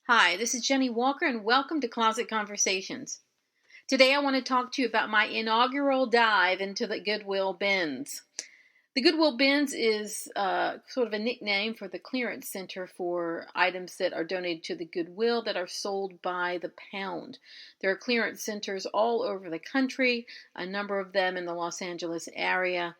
Hi, this is Jennie Walker, and welcome to Closet Conversations. Today I want to talk to you about my inaugural dive into the Goodwill bins. The Goodwill bins is sort of a nickname for the clearance center for items that are donated to the Goodwill that are sold by the pound. There are clearance centers all over the country, a number of them in the Los Angeles area,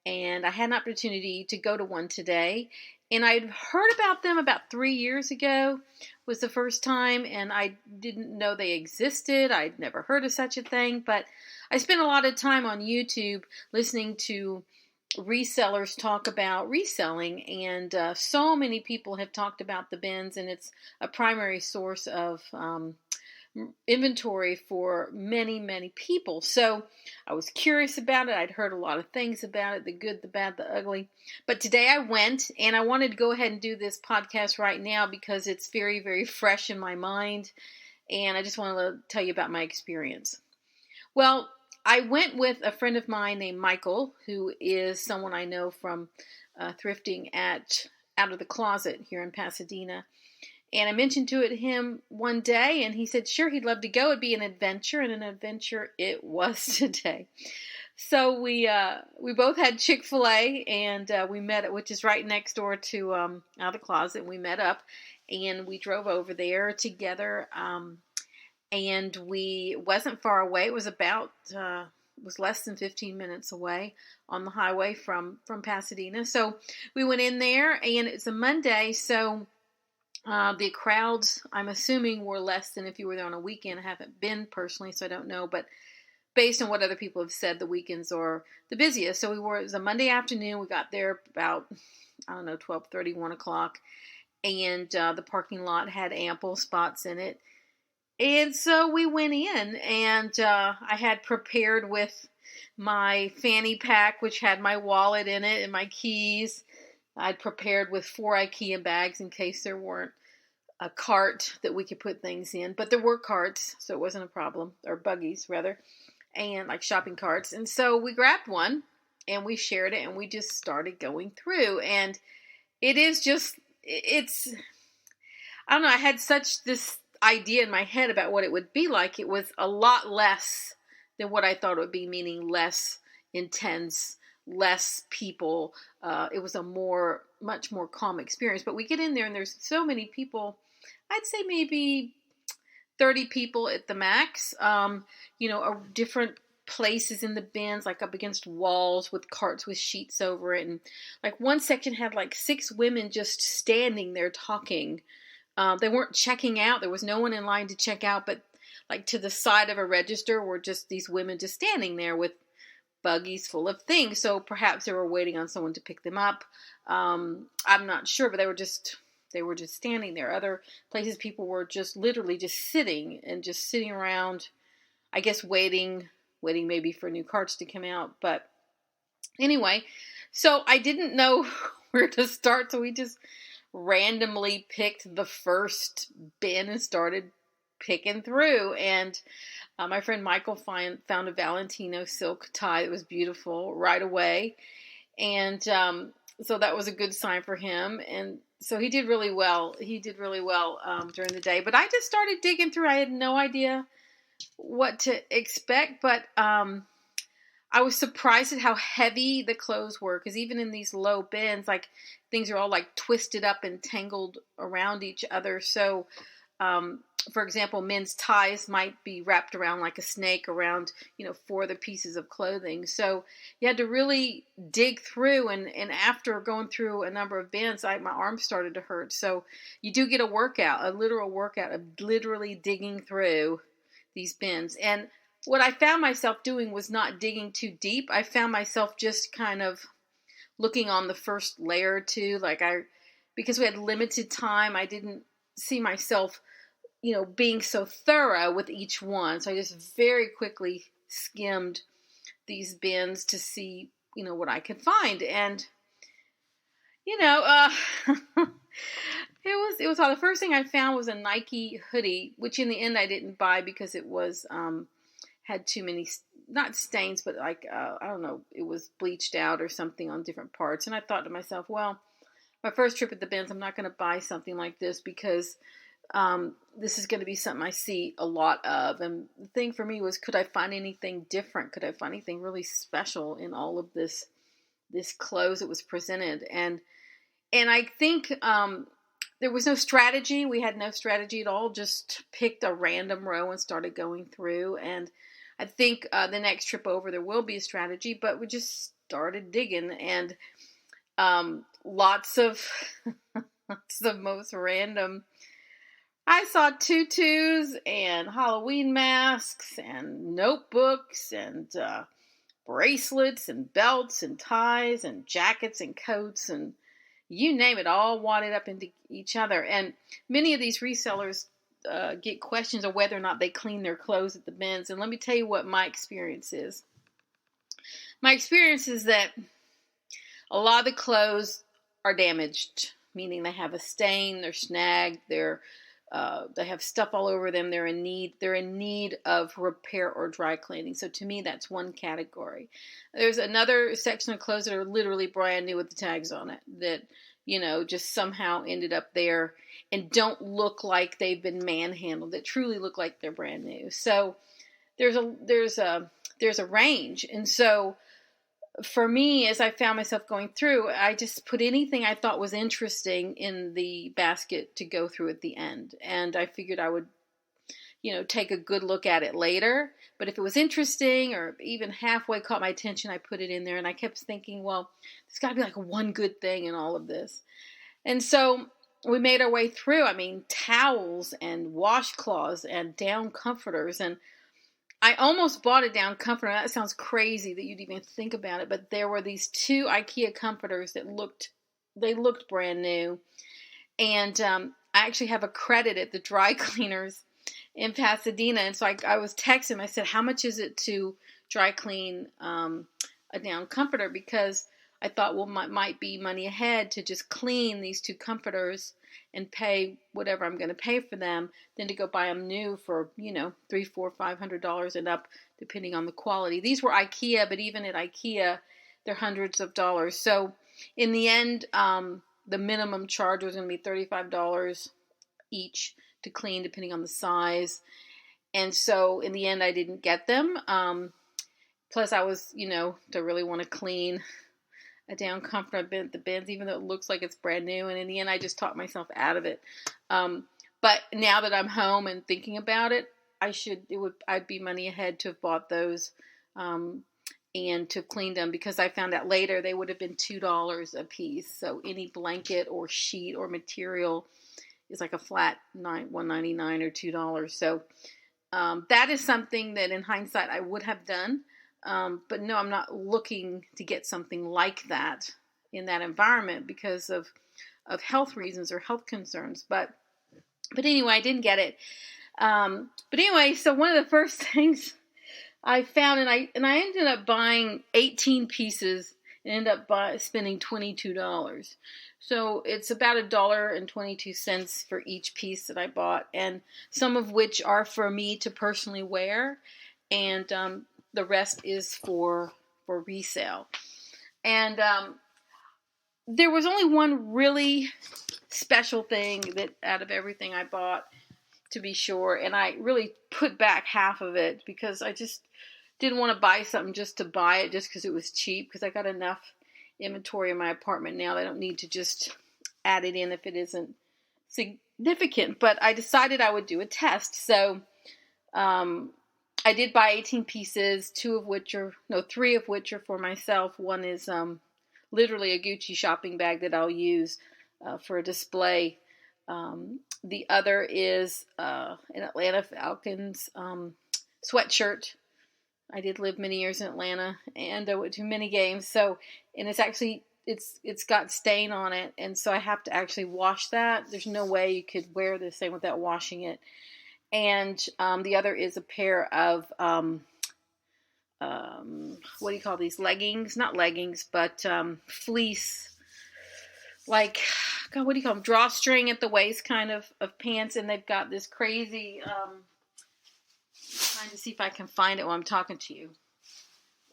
and I had an opportunity to go to one today. And I'd heard about them about 3 years ago was the first time, and I didn't know they existed. I'd never heard of such a thing, but I spent a lot of time on YouTube listening to resellers talk about reselling, and so many people have talked about the bins, and it's a primary source of inventory for many people. So I was curious about it. I'd heard a lot of things about it, the good, the bad, the ugly. But today I went, and I wanted to go ahead and do this podcast right now because it's very fresh in my mind, and I just want to tell you about my experience. Well, I went with a friend of mine named Michael, who is someone I know from thrifting at Out of the Closet here in Pasadena. And I mentioned to him one day, and he said, sure, he'd love to go. It'd be an adventure, and an adventure it was today. So we both had Chick-fil-A, and we met, which is right next door to Out of the Closet. We met up, and we drove over there together, and we wasn't far away. It was about was less than 15 minutes away on the highway from Pasadena. So we went in there, and it's a Monday, so the crowds, I'm assuming, were less than if you were there on a weekend. I haven't been personally, so I don't know. But based on what other people have said, the weekends are the busiest. So it was a Monday afternoon. We got there about, 12:30, 1 o'clock. And the parking lot had ample spots in it. And so we went in, and I had prepared with my fanny pack, which had my wallet in it and my keys. I'd prepared with 4 IKEA bags in case there weren't a cart that we could put things in. But there were carts, so it wasn't a problem. Or buggies, rather. And like shopping carts. And so we grabbed one, and we shared it, and we just started going through. And it is just, I don't know, I had such this idea in my head about what it would be like. It was a lot less than what I thought it would be, meaning less intense, less people. It was a much more calm experience. But we get in there, and there's so many people. I'd say maybe 30 people at the max. Different places in the bins, like up against walls with carts with sheets over it. And like one section had like 6 women just standing there talking. They weren't checking out. There was no one in line to check out, but like to the side of a register were just these women just standing there with buggies full of things. So perhaps they were waiting on someone to pick them up. I'm not sure, but they were just standing there. Other places people were just literally just sitting around, I guess waiting maybe for new carts to come out. But anyway, so I didn't know where to start, so we just randomly picked the first bin and started picking through. And my friend Michael found a Valentino silk tie that was beautiful right away. And so that was a good sign for him. And so he did really well. During the day. But I just started digging through. I had no idea what to expect. But I was surprised at how heavy the clothes were. Because even in these low bins, like things are all like twisted up and tangled around each other. So for example, men's ties might be wrapped around like a snake around, 4 other pieces of clothing. So you had to really dig through. And after going through a number of bins, my arms started to hurt. So you do get a literal workout of literally digging through these bins. And what I found myself doing was not digging too deep. I found myself just kind of looking on the first layer or two. Because we had limited time, I didn't see myself being so thorough with each one. So I just very quickly skimmed these bins to see, what I could find. And, it was all, the first thing I found was a Nike hoodie, which in the end I didn't buy because it was, had too many, not stains, but like, I don't know, it was bleached out or something on different parts. And I thought to myself, well, my first trip at the bins, I'm not going to buy something like this because this is going to be something I see a lot of. And the thing for me was, could I find anything different? Could I find anything really special in all of this clothes that was presented? And I think there was no strategy. We had no strategy at all. Just picked a random row and started going through. And I think the next trip over there will be a strategy, but we just started digging, and lots of the most random. I saw tutus and Halloween masks and notebooks and bracelets and belts and ties and jackets and coats and you name it, all wadded up into each other. And many of these resellers get questions of whether or not they clean their clothes at the bins. And let me tell you what my experience is. My experience is that a lot of the clothes are damaged, meaning they have a stain, they're snagged, they have stuff all over them. They're in need of repair or dry cleaning. So to me, that's one category. There's another section of clothes that are literally brand new with the tags on it that, just somehow ended up there and don't look like they've been manhandled, that truly look like they're brand new. So there's a range. And so for me, as I found myself going through, I just put anything I thought was interesting in the basket to go through at the end. And I figured I would, take a good look at it later. But if it was interesting or even halfway caught my attention, I put it in there. And I kept thinking, well, there's got to be like one good thing in all of this. And so we made our way through. I mean, towels and washcloths and down comforters. And I almost bought a down comforter. That sounds crazy that you'd even think about it, but there were these 2 IKEA comforters that looked brand new. And I actually have a credit at the dry cleaners in Pasadena. And so I was texting him. I said, how much is it to dry clean a down comforter? Because I thought, well, might be money ahead to just clean these 2 comforters and pay whatever I'm going to pay for them, than to go buy them new for, $300, $400, $500 and up, depending on the quality. These were IKEA, but even at IKEA, they're hundreds of dollars. So in the end, the minimum charge was going to be $35 each to clean, depending on the size. And so in the end, I didn't get them. Plus I was, to really want to clean a down comforter, the bins, even though it looks like it's brand new. And in the end, I just talked myself out of it. But now that I'm home and thinking about it, I'd be money ahead to have bought those, and to have cleaned them, because I found out later they would have been $2 a piece. So any blanket or sheet or material is like a flat $1.99 or $2. So, that is something that in hindsight I would have done. But no, I'm not looking to get something like that in that environment because of health reasons or health concerns. But anyway, I didn't get it. But anyway, so one of the first things I found, and I ended up buying 18 pieces and ended up spending $22. So it's about $1.22 for each piece that I bought, and some of which are for me to personally wear, and the rest is for resale. And there was only one really special thing that out of everything I bought, to be sure, and I really put back half of it because I just didn't want to buy something just to buy it, just because it was cheap, because I got enough inventory in my apartment now that I don't need to just add it in if it isn't significant. But I decided I would do a test. So I did buy 18 pieces, 3 of which are for myself. One is literally a Gucci shopping bag that I'll use for a display. The other is an Atlanta Falcons sweatshirt. I did live many years in Atlanta, and I went to many games. So, and it's got stain on it, and so I have to actually wash that. There's no way you could wear this thing without washing it. And the other is a pair of what do you call these? Leggings? Not leggings, but fleece. Like, God, what do you call them? Drawstring at the waist kind of pants, and they've got this crazy. Trying to see if I can find it while I'm talking to you.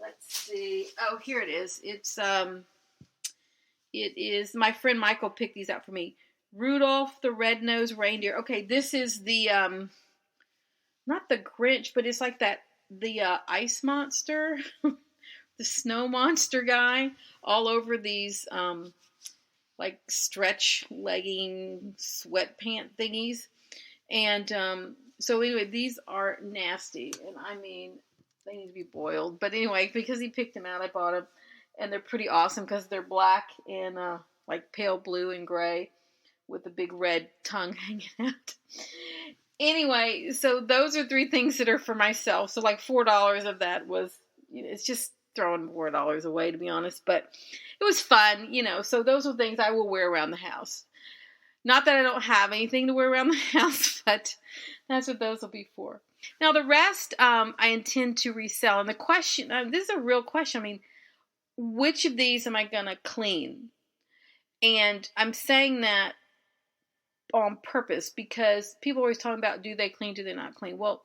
Let's see. Oh, here it is. It is. My friend Michael picked these out for me. Rudolph the Red-Nosed Reindeer. Okay, this is the, not the Grinch, but it's like that, the ice monster, the snow monster guy, all over these, like stretch legging sweatpant thingies. And so anyway, these are nasty. And I mean, they need to be boiled. But anyway, because he picked them out, I bought them. And they're pretty awesome because they're black and like pale blue and gray with a big red tongue hanging out. Anyway, so those are 3 things that are for myself. So like $4 of that was, it's just throwing $4 away, to be honest. But it was fun, So those are things I will wear around the house. Not that I don't have anything to wear around the house, but that's what those will be for. Now the rest I intend to resell. And the question, this is a real question. I mean, which of these am I going to clean? And I'm saying that on purpose because people are always talking about, do they clean, do they not clean? Well,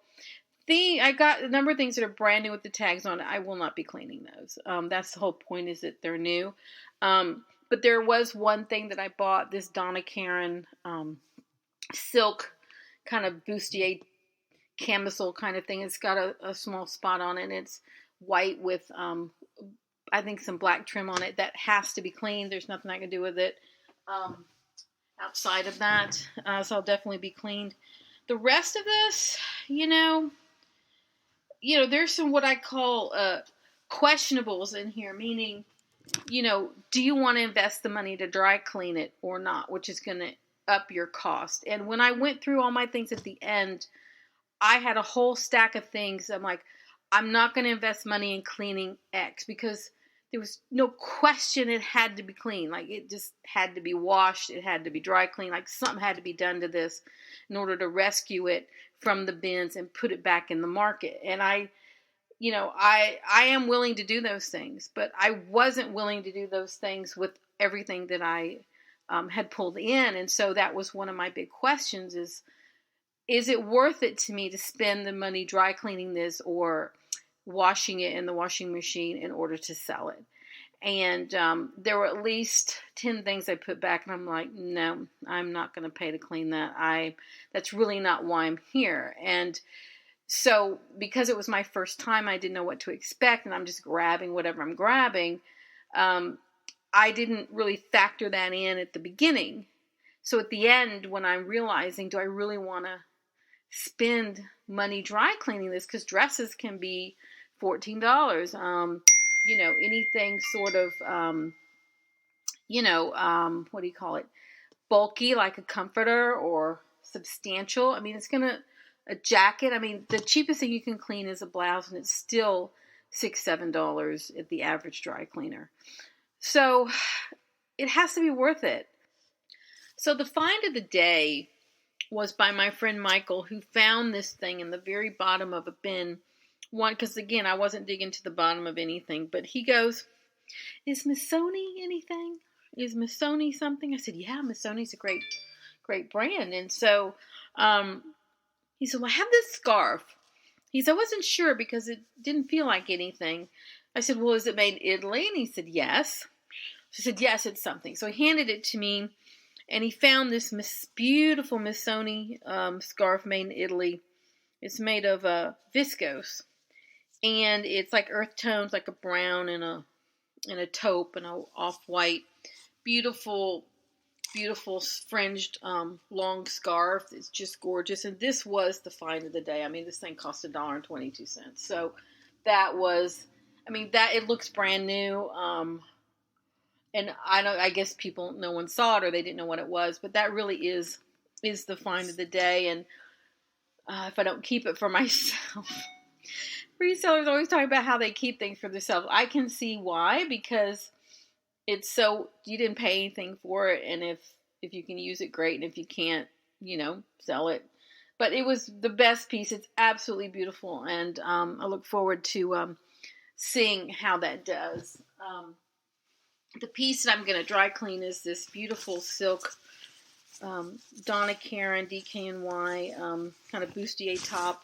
I got a number of things that are brand new with the tags on it. I will not be cleaning those. That's the whole point, is that they're new. But there was one thing that I bought, this Donna Karan silk kind of bustier camisole kind of thing. It's got a small spot on it, and it's white with, I think, some black trim on it. That has to be cleaned. There's nothing I can do with it outside of that. So I'll definitely be cleaned. The rest of this, there's some what I call questionables in here, meaning, do you want to invest the money to dry clean it or not, which is going to up your cost. And when I went through all my things at the end, I had a whole stack of things. I'm like, I'm not going to invest money in cleaning X because there was no question it had to be clean. Like, it just had to be washed. It had to be dry cleaned. Like, something had to be done to this in order to rescue it from the bins and put it back in the market. And I am willing to do those things, but I wasn't willing to do those things with everything that I had pulled in. And so that was one of my big questions is it worth it to me to spend the money dry cleaning this or washing it in the washing machine in order to sell it? And there were at least 10 things I put back, and I'm like, no, I'm not going to pay to clean that. That's really not why I'm here. And so because it was my first time, I didn't know what to expect, and I'm just grabbing whatever I'm grabbing. I didn't really factor that in at the beginning. So at the end, when I'm realizing, do I really want to spend money dry cleaning this? Because dresses can be $14. Anything sort of, what do you call it? Bulky, like a comforter, or substantial. I mean, a jacket. I mean, the cheapest thing you can clean is a blouse, and it's still $6-7 at the average dry cleaner. So it has to be worth it. So the find of the day was by my friend Michael, who found this thing in the very bottom of a bin. One, because again, I wasn't digging to the bottom of anything, but he goes, is Missoni anything? Is Missoni something? I said, yeah, Missoni's a great brand. And so he said, well, I have this scarf. He said, I wasn't sure because it didn't feel like anything. I said, well, is it made in Italy? And he said, yes. She said, yes, it's something. So he handed it to me, and he found this beautiful Missoni scarf made in Italy. It's made of viscose, and it's like earth tones, like a brown and a taupe and a off-white. Beautiful, beautiful fringed long scarf. It's just gorgeous. And this was the find of the day. I mean, this thing cost $1.22. So that was, it looks brand new. And I guess no one saw it, or they didn't know what it was, but that really is the find of the day. And if I don't keep it for myself, resellers always talk about how they keep things for themselves. I can see why, because you didn't pay anything for it, and if you can use it, great, and if you can't, sell it. But it was the best piece. It's absolutely beautiful, and I look forward to seeing how that does. The piece that I'm going to dry clean is this beautiful silk Donna Karan DKNY kind of bustier top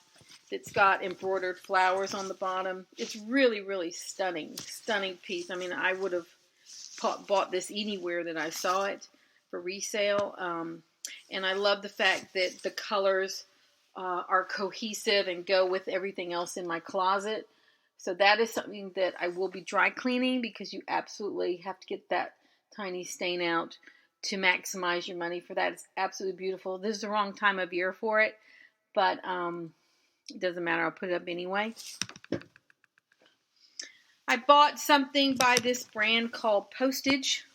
that's got embroidered flowers on the bottom. It's really, really stunning piece. I mean, I would have bought this anywhere that I saw it. for resale. And I love the fact that the colors are cohesive and go with everything else in my closet. So that is something that I will be dry cleaning, because you absolutely have to get that tiny stain out to maximize your money for that. It's absolutely beautiful. This is the wrong time of year for it, but it doesn't matter. I'll put it up anyway. I bought something by this brand called Postage,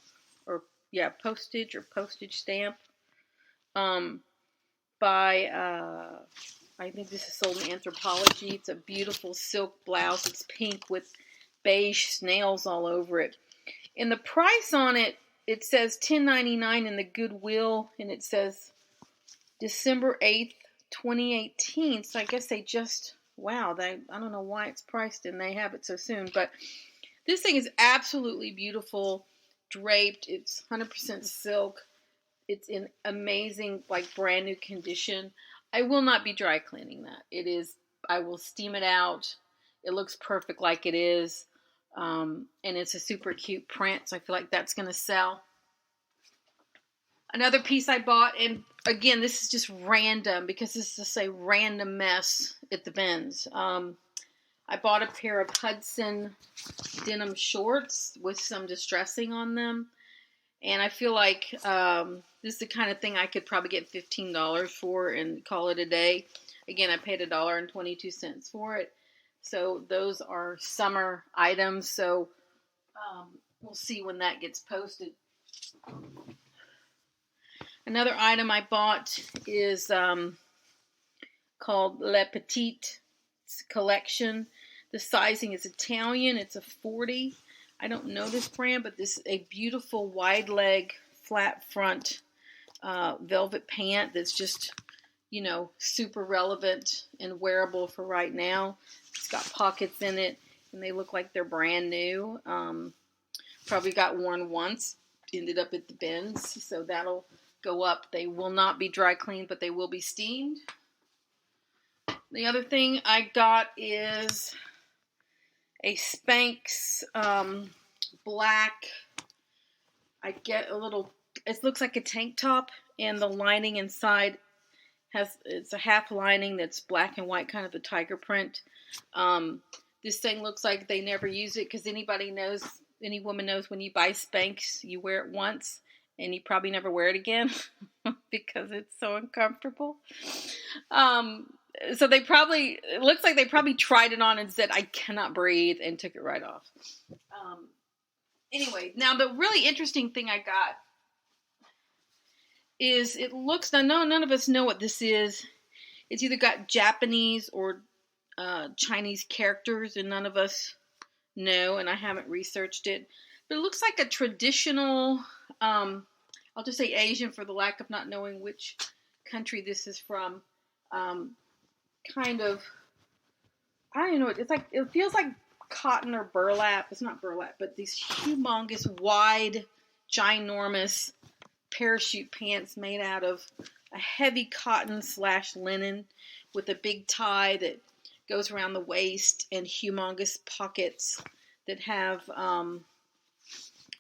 Postage or Postage Stamp. I think this is sold in Anthropologie. It's a beautiful silk blouse. It's pink with beige snails all over it. And the price on it, it says $10.99 in the Goodwill, and it says December 8th, 2018. So I guess they just, I don't know why it's priced and they have it so soon. But this thing is absolutely beautiful, draped. It's 100% silk. It's in amazing, brand new condition. I will not be dry cleaning that. I will steam it out. It looks perfect like it is. And it's a super cute print, so I feel like that's going to sell. Another piece I bought, and again, this is just random, because this is just a random mess at the bins. I bought a pair of Hudson denim shorts with some distressing on them. And I feel like this is the kind of thing I could probably get $15 for and call it a day. Again, I paid $1.22 for it. So those are summer items. So we'll see when that gets posted. Another item I bought is called Le Petite Collection. The sizing is Italian. It's a 40. I don't know this brand, but this is a beautiful wide leg, flat front velvet pant that's just, super relevant and wearable for right now. It's got pockets in it, and they look like they're brand new. Probably got worn once, ended up at the bins, so that'll go up. They will not be dry cleaned, but they will be steamed. The other thing I got is a Spanx black, I get a little, it looks like a tank top, and the lining inside it's a half lining that's black and white, kind of a tiger print. This thing looks like they never use it, because any woman knows when you buy Spanx, you wear it once, and you probably never wear it again, because it's so uncomfortable. So it looks like they probably tried it on and said, I cannot breathe, and took it right off. Anyway, now the really interesting thing I got is none of us know what this is. It's either got Japanese or Chinese characters, and none of us know, and I haven't researched it. But it looks like a traditional, I'll just say Asian for the lack of not knowing which country this is from. Kind of, I don't know, it feels like cotton or burlap. It's not burlap, but these humongous, wide, ginormous parachute pants made out of a heavy cotton / linen with a big tie that goes around the waist, and humongous pockets that have, I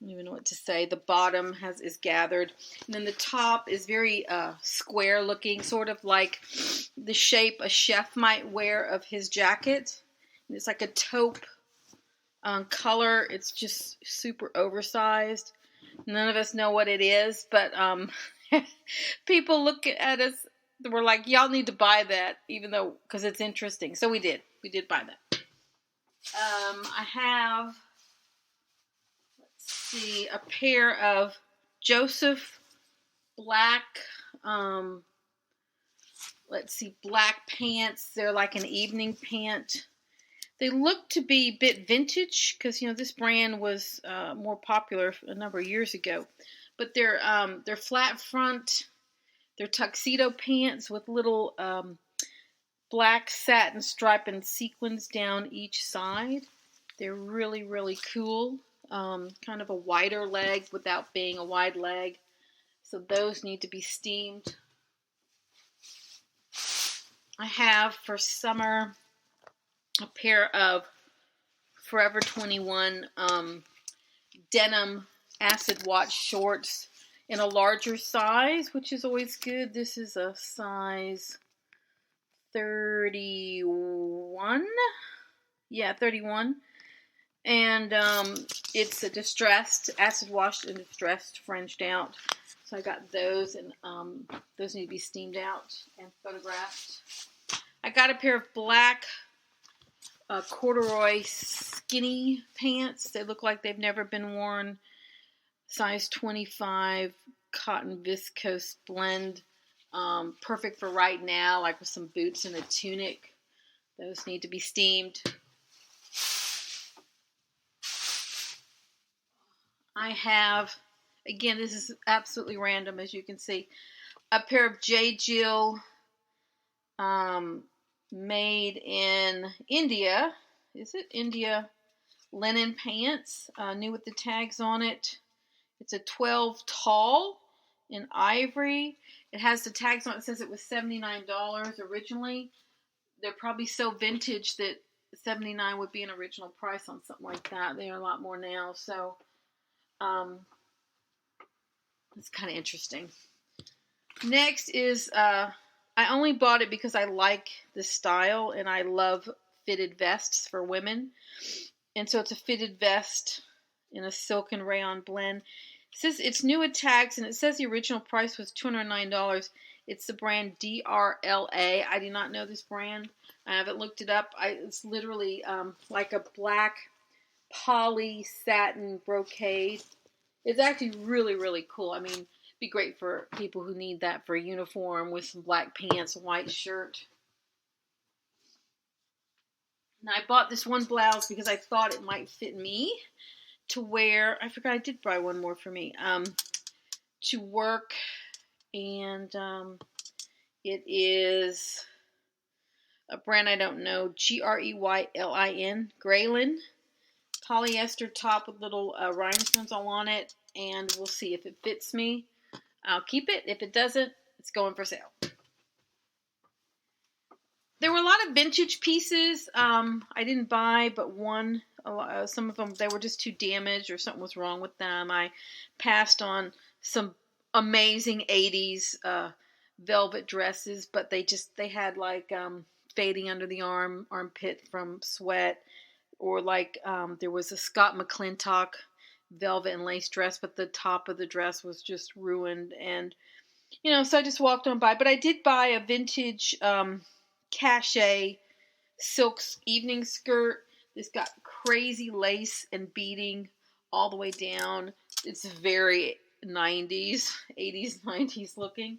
don't even know what to say. The bottom is gathered, and then the top is very square looking, sort of like the shape a chef might wear of his jacket. And it's like a taupe color. It's just super oversized. None of us know what it is, but people look at us. We're like, y'all need to buy that, even though, because it's interesting. So we did buy that. I have, a pair of Joseph black, black pants. They're like an evening pant. They look to be a bit vintage, because this brand was more popular a number of years ago. But they're flat front. They're tuxedo pants with little black satin stripe and sequins down each side. They're really, really cool. Kind of a wider leg without being a wide leg. So those need to be steamed. I have for summer a pair of Forever 21 denim acid wash shorts. in a larger size, which is always good. This is a size 31. Yeah, 31. And it's a distressed, acid washed and distressed, fringed out. So I got those, and those need to be steamed out and photographed. I got a pair of black corduroy skinny pants. They look like they've never been worn. Size 25 cotton viscose blend. Perfect for right now, like with some boots and a tunic. Those need to be steamed. I have, again, this is absolutely random, as you can see, a pair of JennieGirl made in India. Is it India? Linen pants, new with the tags on it. It's a 12 tall in ivory. It has the tags on it. It says it was $79 originally. They're probably so vintage that $79 would be an original price on something like that. They are a lot more now, so it's kind of interesting. Next is, I only bought it because I like the style and I love fitted vests for women. And so it's a fitted vest in a silk and rayon blend. It says it's new with tags, and it says the original price was $209. It's the brand DRLA. I do not know this brand. I haven't looked it up. It's literally like a black poly satin brocade. It's actually really, really cool. I mean, it'd be great for people who need that for a uniform with some black pants, a white shirt. Now, I bought this one blouse because I thought it might fit me to wear. I forgot I did buy one more for me. To work, and it is a brand I don't know, Greylin, Greylin, polyester top with little rhinestones all on it, and we'll see if it fits me. I'll keep it. If it doesn't, it's going for sale. There were a lot of vintage pieces. I didn't buy but one. Some of them, they were just too damaged or something was wrong with them. I passed on some amazing 80s velvet dresses, but they had like fading under the armpit from sweat, or like there was a Scott McClintock velvet and lace dress, but the top of the dress was just ruined, and so I just walked on by. But I did buy a vintage cachet silk evening skirt. It's got crazy lace and beading all the way down. It's very 90s, 80s, 90s looking.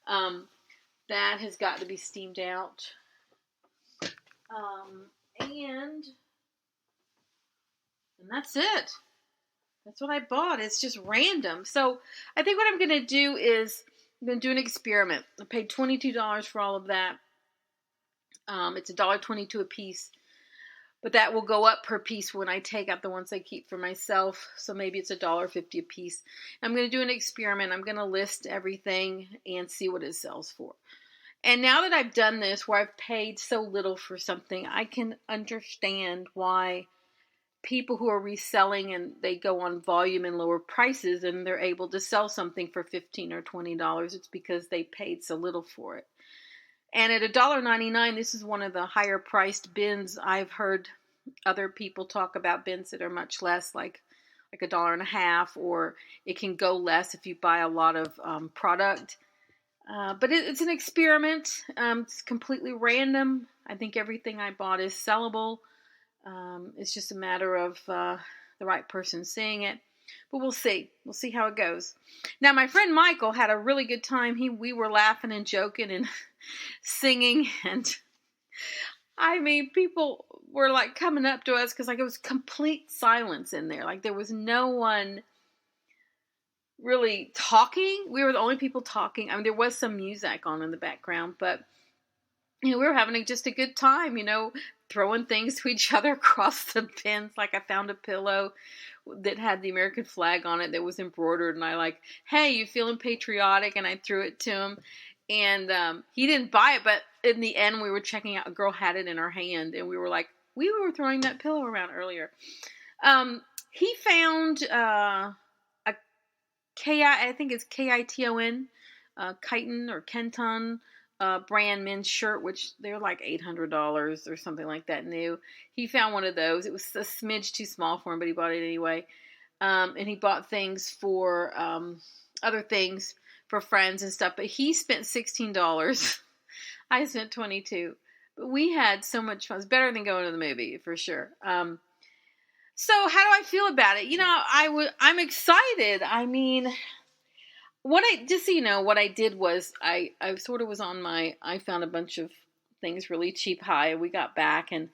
That has got to be steamed out. And that's it. That's what I bought. It's just random. So I think what I'm going to do is I'm going to do an experiment. I paid $22 for all of that. It's $1.22 a piece. But that will go up per piece when I take out the ones I keep for myself. So maybe it's $1.50 a piece. I'm going to do an experiment. I'm going to list everything and see what it sells for. And now that I've done this, where I've paid so little for something, I can understand why people who are reselling and they go on volume and lower prices and they're able to sell something for $15 or $20. It's because they paid so little for it. And at $1.99, this is one of the higher priced bins. I've heard other people talk about bins that are much less, like $1.50, or it can go less if you buy a lot of product. But it's an experiment. It's completely random. I think everything I bought is sellable. It's just a matter of the right person seeing it. But we'll see. We'll see how it goes. Now, my friend Michael had a really good time. We were laughing and joking and singing, and I mean, people were like coming up to us because like it was complete silence in there. Like there was no one really talking. We were the only people talking. I mean, there was some music on in the background, but we were having just a good time, throwing things to each other across the bins. Like I found a pillow that had the American flag on it that was embroidered, and I like, hey, you feeling patriotic? And I threw it to him, and he didn't buy it, but in the end we were checking out, a girl had it in her hand, and we were like, we were throwing that pillow around earlier. He found I think it's Kiton, Chiton or Kenton brand men's shirt, which they're like $800 or something like that new. He found one of those. It was a smidge too small for him, but he bought it anyway. And he bought things for other things for friends and stuff. But he spent $16. I spent $22. But we had so much fun. It's better than going to the movie for sure. So how do I feel about it? I'm excited. I mean, what I did was I sort of was I found a bunch of things really cheap high, and we got back. And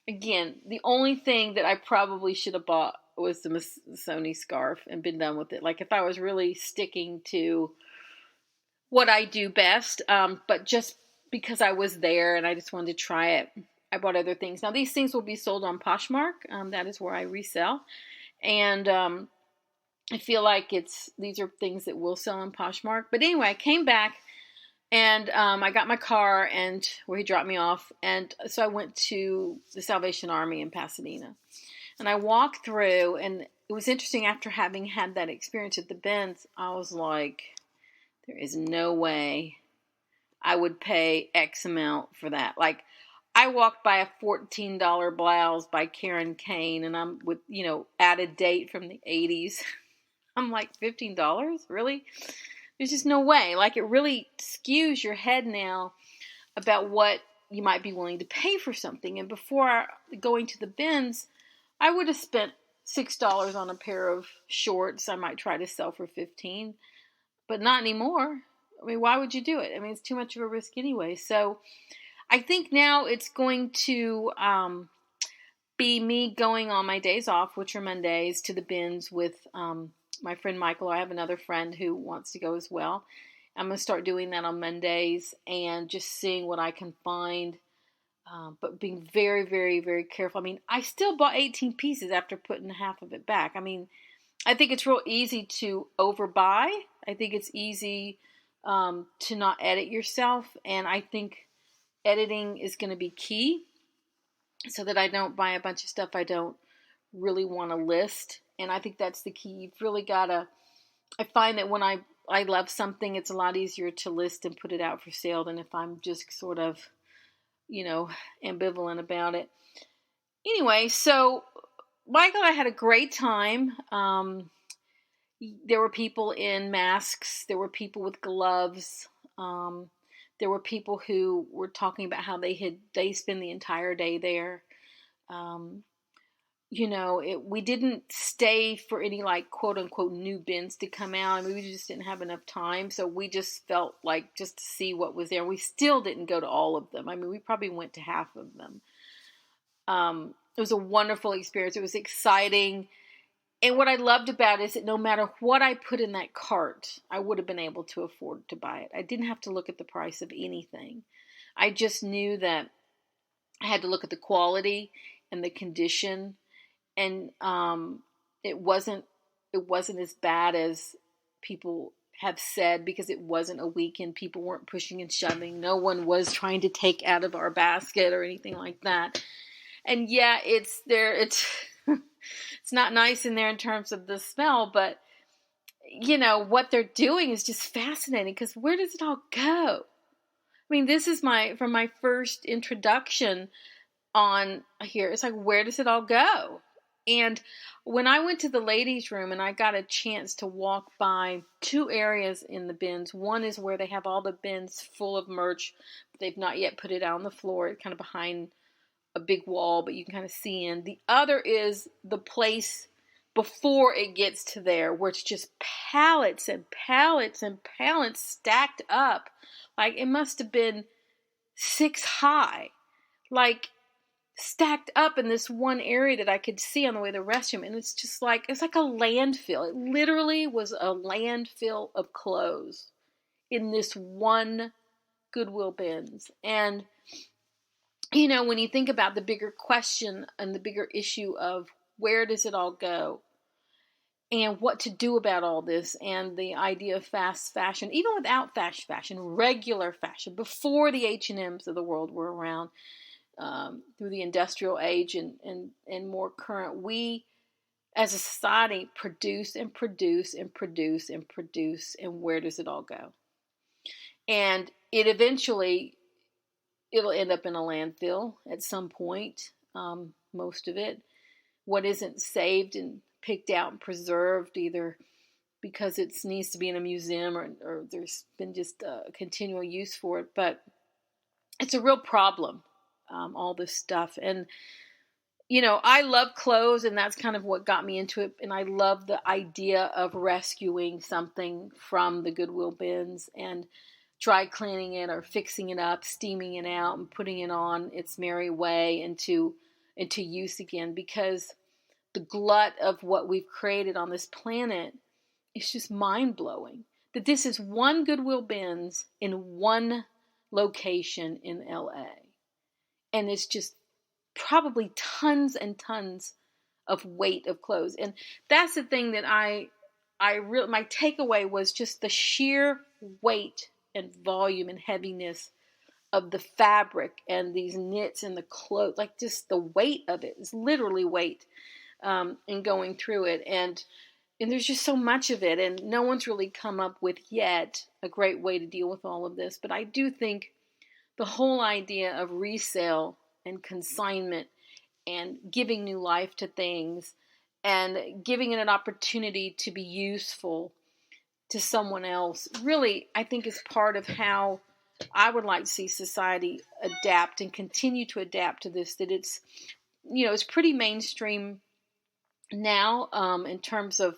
again, the only thing that I probably should have bought was the Sony scarf and been done with it. Like if I was really sticking to what I do best, but just because I was there and I just wanted to try it, I bought other things. Now these things will be sold on Poshmark. That is where I resell. And I feel like these are things that will sell on Poshmark. But anyway, I came back and I got my car and where he dropped me off. And so I went to the Salvation Army in Pasadena. And I walked through, and it was interesting after having had that experience at the Benz. I was like, there is no way I would pay X amount for that. Like, I walked by a $14 blouse by Karen Kane, and I'm with, added date from the 80s. I'm like, $15? Really? There's just no way. Like, it really skews your head now about what you might be willing to pay for something. And before going to the Benz, I would have spent $6 on a pair of shorts I might try to sell for $15, but not anymore. I mean, why would you do it? I mean, it's too much of a risk anyway. So I think now it's going to be me going on my days off, which are Mondays, to the Benz with my friend Michael. I have another friend who wants to go as well. I'm going to start doing that on Mondays and just seeing what I can find, but being very, very, very careful. I mean, I still bought 18 pieces after putting half of it back. I mean, I think it's real easy to overbuy. I think it's easy to not edit yourself, and I think editing is going to be key so that I don't buy a bunch of stuff I don't really want to list. And I think that's the key. You've really got to, I find that when I love something, it's a lot easier to list and put it out for sale than if I'm just sort of, ambivalent about it. Anyway, so Michael and I had a great time. There were people in masks. There were people with gloves. There were people who were talking about how they spend the entire day there. We didn't stay for any quote unquote new bins to come out. I mean, we just didn't have enough time. So we just felt like just to see what was there. We still didn't go to all of them. I mean, we probably went to half of them. It was a wonderful experience. It was exciting. And what I loved about it is that no matter what I put in that cart, I would have been able to afford to buy it. I didn't have to look at the price of anything. I just knew that I had to look at the quality and the condition. And it wasn't as bad as people have said, because it wasn't a weekend. People weren't pushing and shoving. No one was trying to take out of our basket or anything like that. And yeah, it's there. It's not nice in there in terms of the smell, but what they're doing is just fascinating, because where does it all go? I mean, this is from my first introduction on here. It's like, where does it all go? And when I went to the ladies' room and I got a chance to walk by two areas in the bins, one is where they have all the bins full of merch, but they've not yet put it out on the floor, kind of behind a big wall, but you can kind of see in. The other is the place before it gets to there, where it's just pallets and pallets and pallets stacked up. Like, it must have been 6 high. Like, stacked up in this one area that I could see on the way to the restroom. And it's just like, it's like a landfill. It literally was a landfill of clothes in this one Goodwill bins. And, when you think about the bigger question and the bigger issue of where does it all go and what to do about all this, and the idea of fast fashion, even without fast fashion, regular fashion, before the H&Ms of the world were around, through the industrial age and more current, we as a society, produce and produce and produce and produce, and where does it all go? And it'll end up in a landfill at some point, most of it. What isn't saved and picked out and preserved, either because it needs to be in a museum or there's been just a continual use for it. But it's a real problem, all this stuff. And, I love clothes, and that's kind of what got me into it. And I love the idea of rescuing something from the Goodwill bins and dry cleaning it or fixing it up, steaming it out, and putting it on its merry way into use again. Because the glut of what we've created on this planet is just mind-blowing. That this is one Goodwill bins in one location in LA. And it's just probably tons and tons of weight of clothes. And that's the thing that my takeaway was just the sheer weight and volume and heaviness of the fabric and these knits and the clothes. Like, just the weight of it is literally weight, in going through it. And there's just so much of it, and no one's really come up with yet a great way to deal with all of this. But I do think the whole idea of resale and consignment and giving new life to things and giving it an opportunity to be useful to someone else, really, I think is part of how I would like to see society adapt and continue to adapt to this. That it's pretty mainstream now, in terms of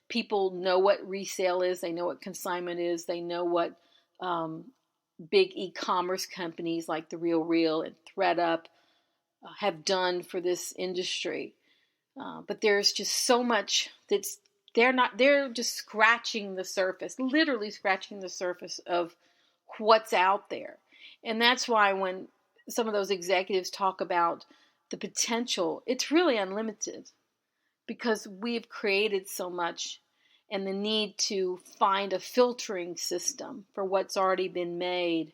people know what resale is, they know what consignment is, they know what big e-commerce companies like The Real and ThredUp have done for this industry. But there's just so much they're just scratching the surface, literally scratching the surface of what's out there. And that's why when some of those executives talk about the potential, it's really unlimited, because we've created so much, and the need to find a filtering system for what's already been made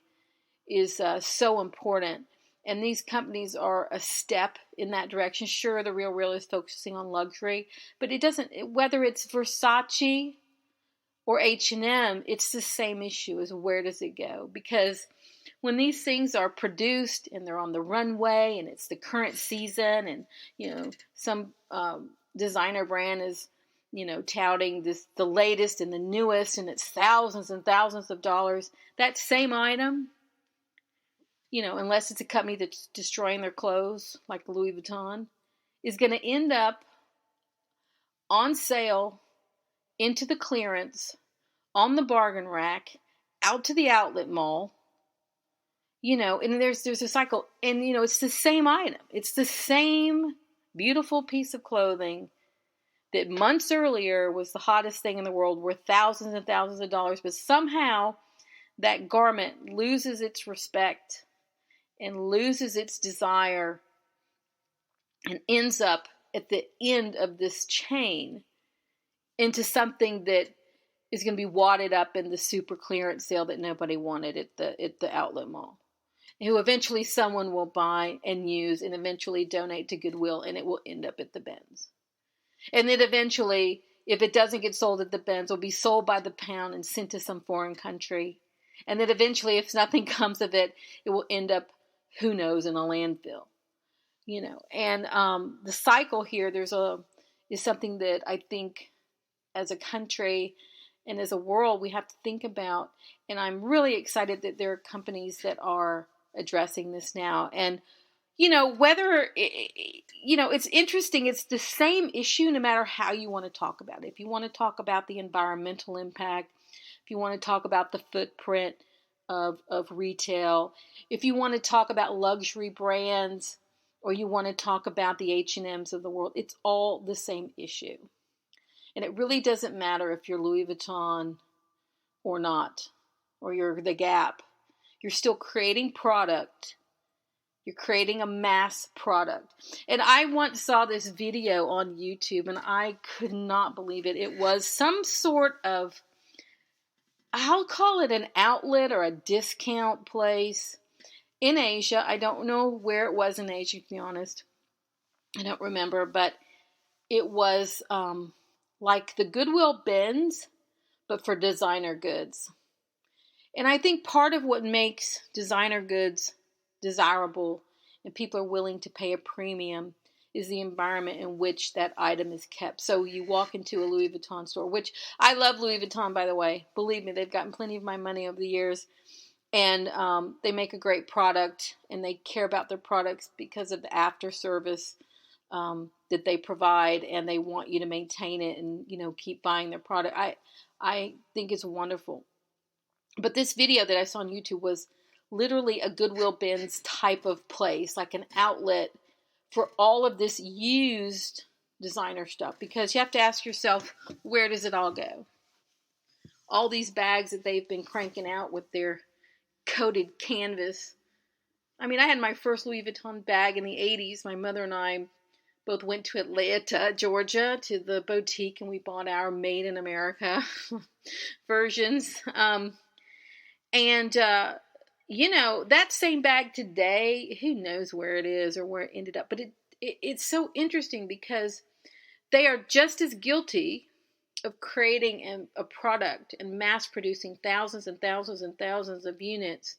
is so important. And these companies are a step in that direction. Sure, The Real is focusing on luxury, but it doesn't, whether it's Versace or H&M, it's the same issue as where does it go? Because when these things are produced and they're on the runway and it's the current season, and, some designer brand is, touting the latest and the newest, and it's thousands and thousands of dollars, that same item, unless it's a company that's destroying their clothes, like Louis Vuitton, is going to end up on sale, into the clearance, on the bargain rack, out to the outlet mall, and there's a cycle. And, it's the same item. It's the same beautiful piece of clothing that months earlier was the hottest thing in the world, worth thousands and thousands of dollars, but somehow that garment loses its respect and loses its desire and ends up at the end of this chain into something that is going to be wadded up in the super clearance sale that nobody wanted at the outlet mall, who eventually someone will buy and use and eventually donate to Goodwill, and it will end up at the bins. And then eventually, if it doesn't get sold at the bins, it will be sold by the pound and sent to some foreign country. And then eventually, if nothing comes of it, it will end up, who knows, in a landfill. And the cycle here, is something that I think as a country and as a world we have to think about. And I'm really excited that there are companies that are addressing this now. And whether, it's interesting. It's the same issue no matter how you want to talk about it. If you want to talk about the environmental impact, if you want to talk about the footprint of retail, if you want to talk about luxury brands, or you want to talk about the H&Ms of the world, it's all the same issue. And it really doesn't matter if you're Louis Vuitton or not, or you're the Gap. You're still creating product. You're creating a mass product. And I once saw this video on YouTube, and I could not believe it. It was some sort of, I'll call it an outlet or a discount place in Asia. I don't know where it was in Asia, to be honest. I don't remember, but it was like the Goodwill bins, but for designer goods. And I think part of what makes designer goods desirable and people are willing to pay a premium is the environment in which that item is kept. So you walk into a Louis Vuitton store, which I love Louis Vuitton, by the way. Believe me, they've gotten plenty of my money over the years. And they make a great product, and they care about their products because of the after service that they provide, and they want you to maintain it and, keep buying their product. I think it's wonderful. But this video that I saw on YouTube was literally a Goodwill bins type of place, like an outlet for all of this used designer stuff, because you have to ask yourself, where does it all go? All these bags that they've been cranking out with their coated canvas. I mean, I had my first Louis Vuitton bag in the 80s. My mother and I both went to Atlanta, Georgia, to the boutique, and we bought our Made in America versions. That same bag today, who knows where it is or where it ended up. But it's so interesting because they are just as guilty of creating a product and mass producing thousands and thousands and thousands of units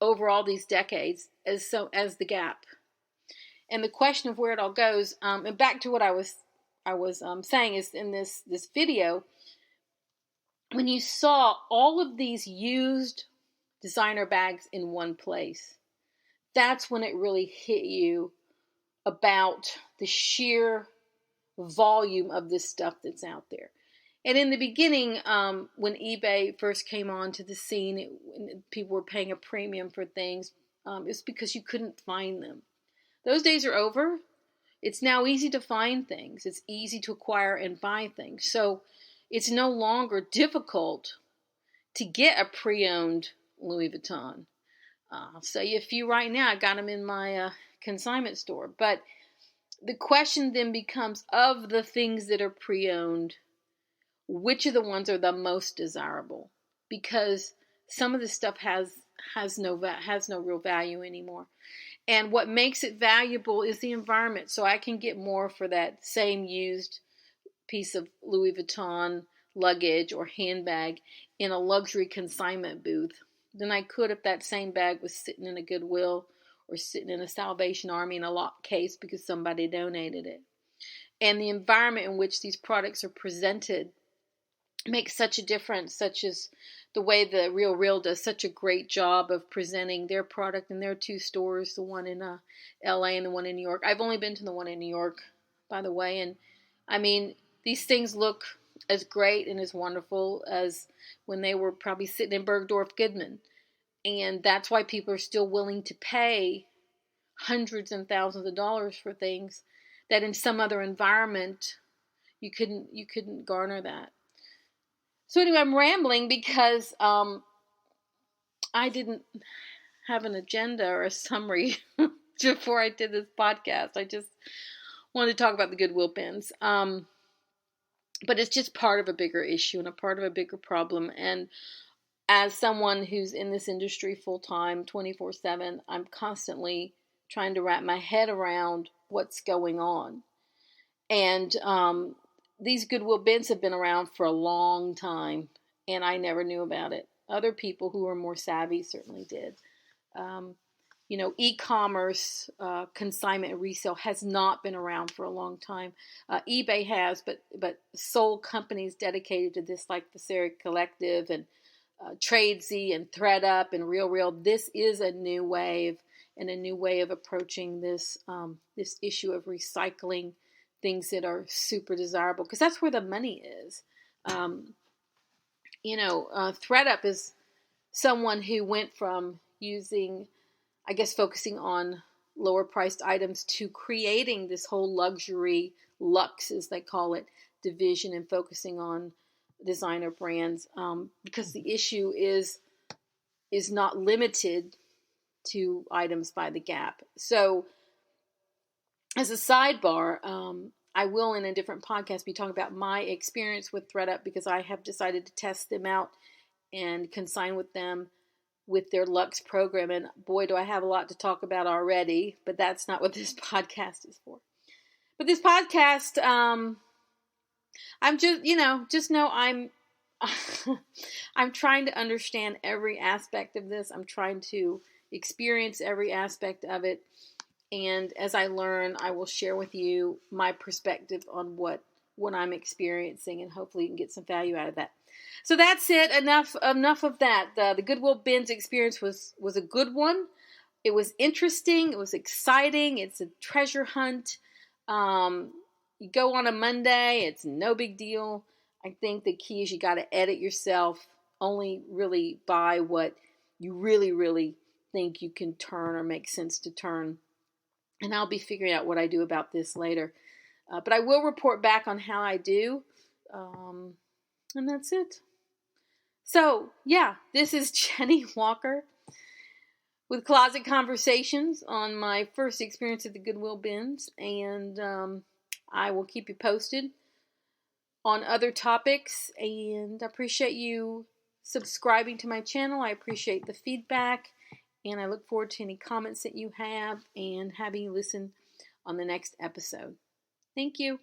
over all these decades as the Gap. And the question of where it all goes, and back to what I was saying, is in this video, when you saw all of these used designer bags in one place, that's when it really hit you about the sheer volume of this stuff that's out there. And in the beginning, when eBay first came onto the scene, people were paying a premium for things. It's because you couldn't find them. Those days are over. It's now easy to find things. It's easy to acquire and buy things. So it's no longer difficult to get a pre-owned Louis Vuitton. I'll sell you a few right now. I got them in my consignment store. But the question then becomes, of the things that are pre-owned, which of the ones are the most desirable? Because some of this stuff has no real value anymore. And what makes it valuable is the environment. So I can get more for that same used piece of Louis Vuitton luggage or handbag in a luxury consignment booth than I could if that same bag was sitting in a Goodwill or sitting in a Salvation Army in a locked case because somebody donated it. And the environment in which these products are presented makes such a difference, such as the way the Real does such a great job of presenting their product in their two stores, the one in LA and the one in New York. I've only been to the one in New York, by the way, and I mean, these things look as great and as wonderful as when they were probably sitting in Bergdorf Goodman. And that's why people are still willing to pay hundreds and thousands of dollars for things that in some other environment you couldn't garner that. So anyway, I'm rambling because I didn't have an agenda or a summary before I did this podcast. I just wanted to talk about the Goodwill bins. But it's just part of a bigger issue and a part of a bigger problem. And as someone who's in this industry full-time, 24/7, I'm constantly trying to wrap my head around what's going on. And these Goodwill bins have been around for a long time, and I never knew about it. Other people who are more savvy certainly did. E-commerce, consignment and resale has not been around for a long time. eBay has, but sole companies dedicated to this, like the Sarah Collective and Tradesy and ThreadUp and Real. This is a new wave and a new way of approaching this issue of recycling things that are super desirable, because that's where the money is. ThreadUp is someone who went from using, I guess, focusing on lower priced items to creating this whole luxury, luxe as they call it, division, and focusing on designer brands, because the issue is not limited to items by the Gap. So as a sidebar, I will in a different podcast be talking about my experience with ThreadUp, because I have decided to test them out and consign with them with their Luxe program. And boy, do I have a lot to talk about already, but that's not what this podcast is for. But this podcast, I'm just know I'm trying to understand every aspect of this. I'm trying to experience every aspect of it. And as I learn, I will share with you my perspective on what I'm experiencing, and hopefully you can get some value out of that. So that's it. Enough of that. The Goodwill Bins experience was a good one. It was interesting. It was exciting. It's a treasure hunt. You go on a Monday. It's no big deal. I think the key is you got to edit yourself. Only really buy what you really, really think you can turn or make sense to turn. And I'll be figuring out what I do about this later. But I will report back on how I do. And that's it. So, yeah, this is Jennie Walker with Closet Conversations on my first experience at the Goodwill Bins. And I will keep you posted on other topics. And I appreciate you subscribing to my channel. I appreciate the feedback. And I look forward to any comments that you have and having you listen on the next episode. Thank you.